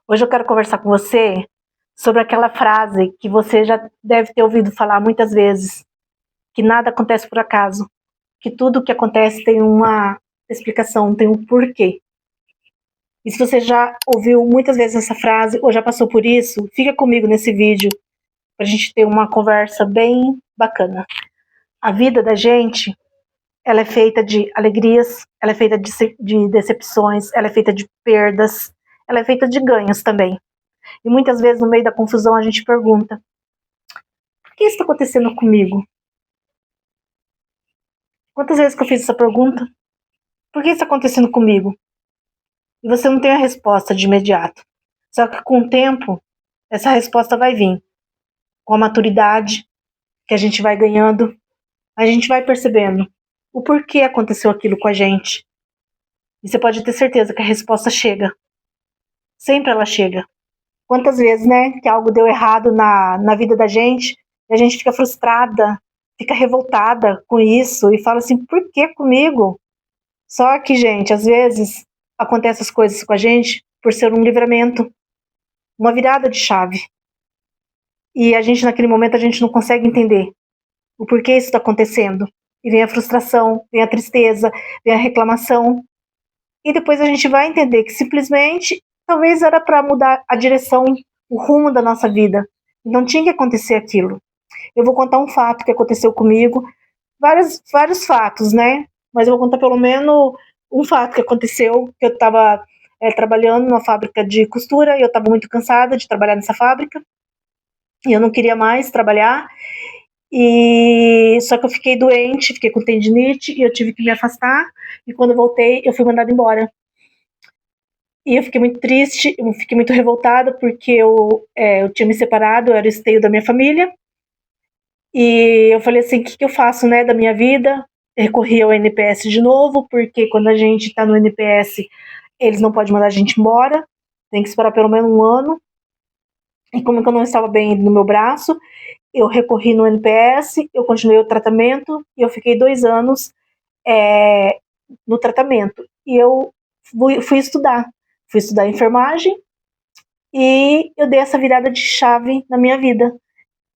Hoje eu quero conversar com você sobre aquela frase que você já deve ter ouvido falar muitas vezes, que nada acontece por acaso, que tudo o que acontece tem uma explicação, tem um porquê. E se você já ouviu muitas vezes essa frase ou já passou por isso, fica comigo nesse vídeo para a gente ter uma conversa bem bacana. A vida da gente, ela é feita de alegrias, ela é feita de decepções, ela é feita de perdas, ela é feita de ganhos também. E muitas vezes, no meio da confusão, a gente pergunta: por que isso está acontecendo comigo? Quantas vezes que eu fiz essa pergunta? Por que isso está acontecendo comigo? E você não tem a resposta de imediato. Só que com o tempo, essa resposta vai vir. Com a maturidade que a gente vai ganhando, a gente vai percebendo o porquê aconteceu aquilo com a gente. E você pode ter certeza que a resposta chega. Sempre ela chega. Quantas vezes, né, que algo deu errado na vida da gente, e a gente fica frustrada, fica revoltada com isso, e fala assim, por que comigo? Só que, gente, às vezes, acontecem as coisas com a gente por ser um livramento, uma virada de chave. E a gente, naquele momento, a gente não consegue entender o porquê isso está acontecendo. E vem a frustração, vem a tristeza, vem a reclamação. E depois a gente vai entender que simplesmente talvez era para mudar a direção, o rumo da nossa vida. Não tinha que acontecer aquilo. Eu vou contar um fato que aconteceu comigo, vários fatos, né? Mas eu vou contar pelo menos um fato que aconteceu, que eu estava trabalhando numa fábrica de costura, e eu estava muito cansada de trabalhar nessa fábrica, e eu não queria mais trabalhar, e só que eu fiquei doente, fiquei com tendinite, e eu tive que me afastar, e quando eu voltei, eu fui mandada embora. E eu fiquei muito triste, eu fiquei muito revoltada, porque eu tinha me separado, eu era o esteio da minha família, e eu falei assim, o que eu faço, né, da minha vida? Recorri ao NPS de novo, porque quando a gente está no NPS, eles não podem mandar a gente embora, tem que esperar pelo menos um ano. E como eu não estava bem no meu braço, eu recorri no NPS, eu continuei o tratamento, e eu fiquei 2 anos é, no tratamento. E eu fui estudar enfermagem, e eu dei essa virada de chave na minha vida.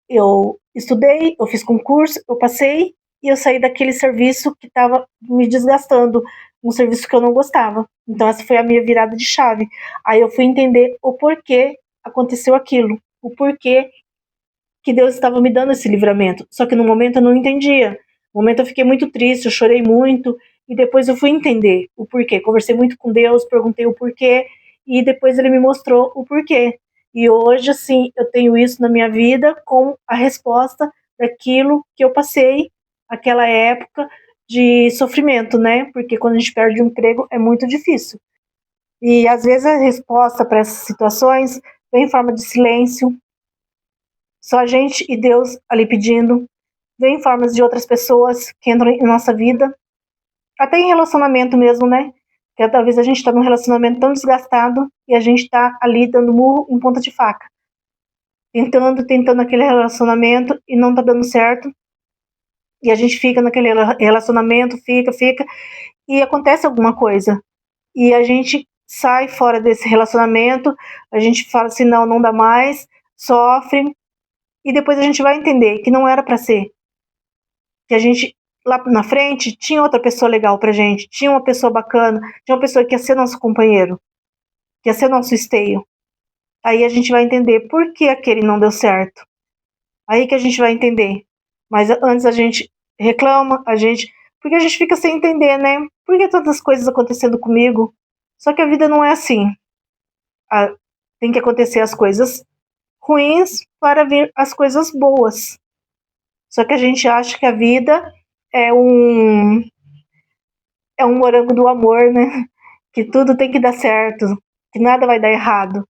Eu estudei, eu fiz concurso, eu passei, e eu saí daquele serviço que estava me desgastando, um serviço que eu não gostava. Então essa foi a minha virada de chave. Aí eu fui entender o porquê aconteceu aquilo, o porquê que Deus estava me dando esse livramento. Só que no momento eu não entendia. No momento eu fiquei muito triste, eu chorei muito, e depois eu fui entender o porquê. Conversei muito com Deus, perguntei o porquê, e depois ele me mostrou o porquê. E hoje, assim, eu tenho isso na minha vida com a resposta daquilo que eu passei, aquela época de sofrimento, né? Porque quando a gente perde um emprego é muito difícil. E às vezes a resposta para essas situações vem em forma de silêncio, só a gente e Deus ali pedindo, vem em formas de outras pessoas que entram em nossa vida, até em relacionamento mesmo, né? Que talvez a gente está num relacionamento tão desgastado e a gente está ali dando murro em ponta de faca, tentando aquele relacionamento e não tá dando certo, e a gente fica naquele relacionamento, fica, e acontece alguma coisa, e a gente sai fora desse relacionamento, a gente fala assim, não, não dá mais, sofre, e depois a gente vai entender que não era para ser, que a gente lá na frente tinha outra pessoa legal pra gente, tinha uma pessoa bacana, tinha uma pessoa que ia ser nosso companheiro, que ia ser nosso esteio. Aí a gente vai entender por que aquele não deu certo. Aí que a gente vai entender. Mas antes a gente reclama, porque a gente fica sem entender, né? Por que tantas coisas acontecendo comigo? Só que a vida não é assim. Tem que acontecer as coisas ruins para vir as coisas boas. Só que a gente acha que a vida é um morango do amor, né? Que tudo tem que dar certo, que nada vai dar errado.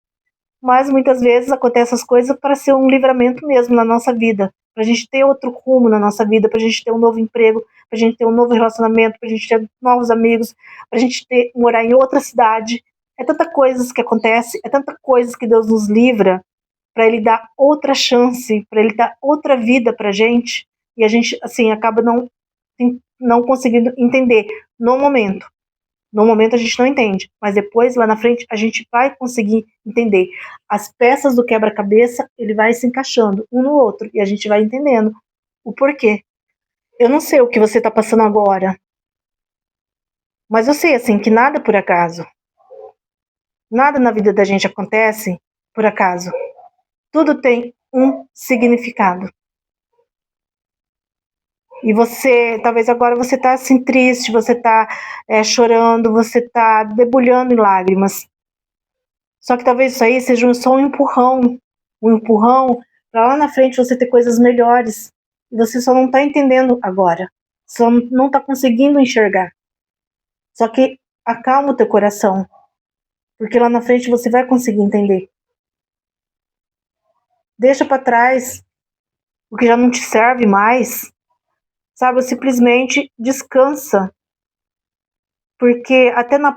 Mas muitas vezes acontecem essas coisas para ser um livramento mesmo na nossa vida, para a gente ter outro rumo na nossa vida, para a gente ter um novo emprego, para a gente ter um novo relacionamento, para a gente ter novos amigos, para a gente morar em outra cidade. É tanta coisas que acontece, é tanta coisas que Deus nos livra para Ele dar outra chance, para Ele dar outra vida para a gente, e a gente assim acaba não conseguindo entender no momento. No momento a gente não entende, mas depois, lá na frente, a gente vai conseguir entender. As peças do quebra-cabeça, ele vai se encaixando um no outro, e a gente vai entendendo o porquê. Eu não sei o que você está passando agora, mas eu sei, assim, que nada é por acaso. Nada na vida da gente acontece por acaso. Tudo tem um significado. E você, talvez agora você está assim triste, você está chorando, você está debulhando em lágrimas. Só que talvez isso aí seja só um empurrão para lá na frente você ter coisas melhores. E você só não está entendendo agora, só não está conseguindo enxergar. Só que acalma o teu coração, porque lá na frente você vai conseguir entender. Deixa para trás o que já não te serve mais, sabe? Simplesmente descansa. Porque até a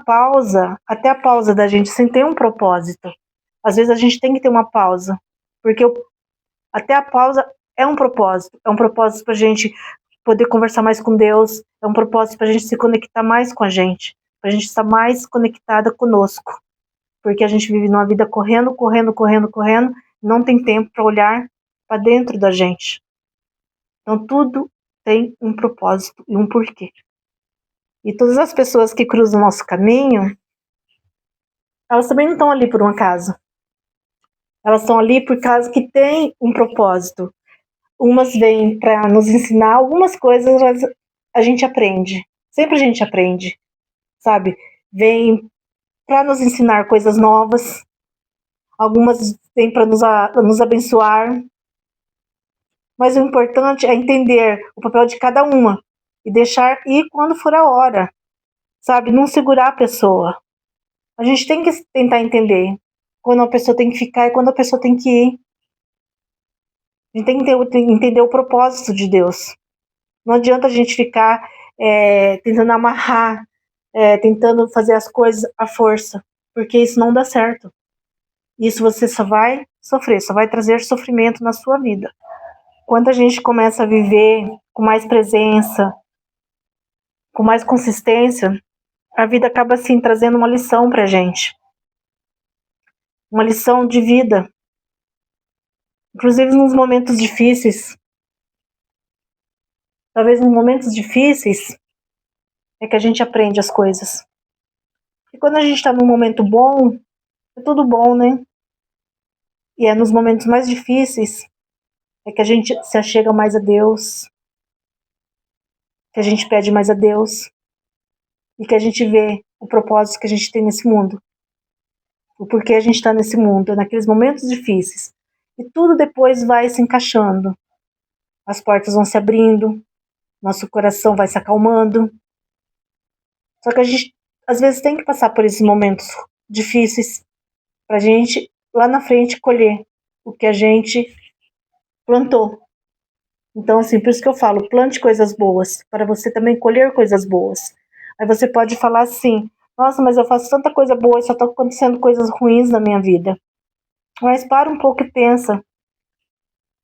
pausa da gente sem ter um propósito. Às vezes a gente tem que ter uma pausa, porque até a pausa é um propósito para a gente poder conversar mais com Deus, é um propósito para a gente se conectar mais com a gente, para a gente estar mais conectada conosco, porque a gente vive numa vida correndo, correndo, correndo, correndo, não tem tempo para olhar para dentro da gente. Então tudo tem um propósito e um porquê. E todas as pessoas que cruzam o nosso caminho, elas também não estão ali por um acaso. Elas estão ali por causa que tem um propósito. Umas vêm para nos ensinar algumas coisas, mas a gente aprende. Sempre a gente aprende, sabe? Vem para nos ensinar coisas novas. Algumas vêm para nos abençoar. Mas o importante é entender o papel de cada uma e deixar ir quando for a hora, sabe? Não segurar a pessoa. A gente tem que tentar entender quando a pessoa tem que ficar e quando a pessoa tem que ir. A gente tem que entender o propósito de Deus. Não adianta a gente ficar tentando amarrar, tentando fazer as coisas à força, porque isso não dá certo. Isso você só vai sofrer, só vai trazer sofrimento na sua vida. Quando a gente começa a viver com mais presença, com mais consistência, a vida acaba assim trazendo uma lição pra gente. Uma lição de vida. Inclusive nos momentos difíceis. Talvez nos momentos difíceis é que a gente aprende as coisas. E quando a gente está num momento bom, é tudo bom, né? E é nos momentos mais difíceis é que a gente se achega mais a Deus, que a gente pede mais a Deus e que a gente vê o propósito que a gente tem nesse mundo. O porquê a gente está nesse mundo, é naqueles momentos difíceis. E tudo depois vai se encaixando. As portas vão se abrindo, nosso coração vai se acalmando. Só que a gente, às vezes, tem que passar por esses momentos difíceis para a gente, lá na frente, colher o que a gente plantou. Então, assim, por isso que eu falo, plante coisas boas, para você também colher coisas boas. Aí você pode falar assim, nossa, mas eu faço tanta coisa boa e só está acontecendo coisas ruins na minha vida. Mas para um pouco e pensa,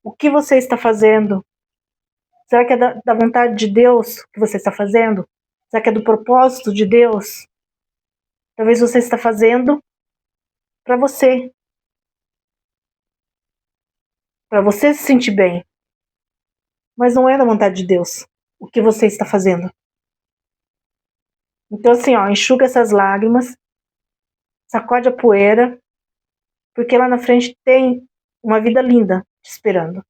o que você está fazendo? Será que é da vontade de Deus que você está fazendo? Será que é do propósito de Deus? Talvez você está fazendo para você se sentir bem. Mas não é da vontade de Deus o que você está fazendo. Então assim, ó, enxuga essas lágrimas, sacode a poeira, porque lá na frente tem uma vida linda te esperando.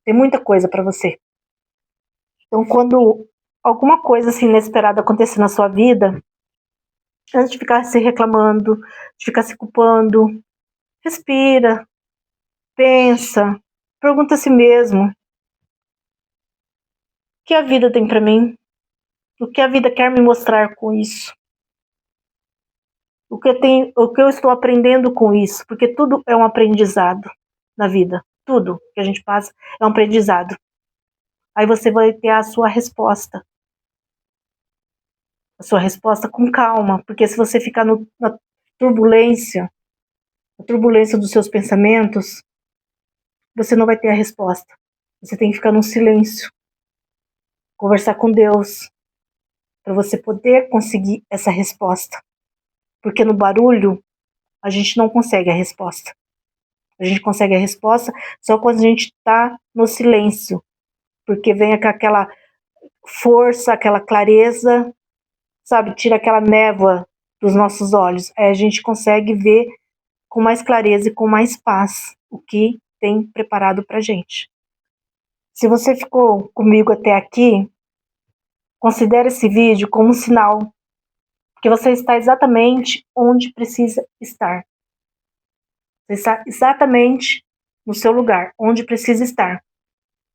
Tem muita coisa para você. Então quando alguma coisa assim inesperada acontecer na sua vida, antes de ficar se reclamando, de ficar se culpando, respira, pensa, pergunta a si mesmo: o que a vida tem para mim? O que a vida quer me mostrar com isso? O que eu estou aprendendo com isso? Porque tudo é um aprendizado na vida. Tudo que a gente passa é um aprendizado. Aí você vai ter a sua resposta. A sua resposta com calma, porque se você ficar na turbulência dos seus pensamentos, você não vai ter a resposta. Você tem que ficar no silêncio, conversar com Deus, para você poder conseguir essa resposta. Porque no barulho, a gente não consegue a resposta. A gente consegue a resposta só quando a gente está no silêncio. Porque vem com aquela força, aquela clareza, sabe? Tira aquela névoa dos nossos olhos. Aí a gente consegue ver com mais clareza e com mais paz o que tem preparado pra gente. Se você ficou comigo até aqui, considere esse vídeo como um sinal que você está exatamente onde precisa estar. Você está exatamente no seu lugar, onde precisa estar,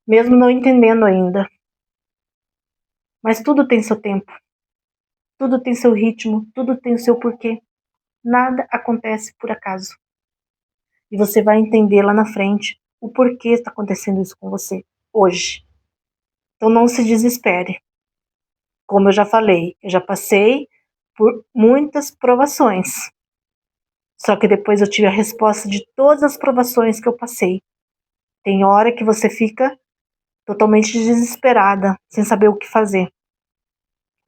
mesmo não entendendo ainda. Mas tudo tem seu tempo, tudo tem seu ritmo, tudo tem o seu porquê. Nada acontece por acaso. E você vai entender lá na frente o porquê está acontecendo isso com você hoje. Então não se desespere. Como eu já falei, eu já passei por muitas provações. Só que depois eu tive a resposta de todas as provações que eu passei. Tem hora que você fica totalmente desesperada, sem saber o que fazer.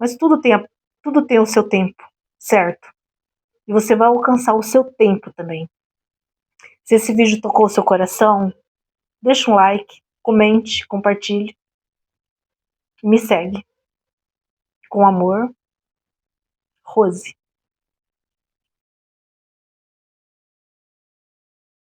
Mas tudo tem o seu tempo, certo? E você vai alcançar o seu tempo também. Se esse vídeo tocou o seu coração, deixa um like, comente, compartilhe. Me segue. Com amor, Rose.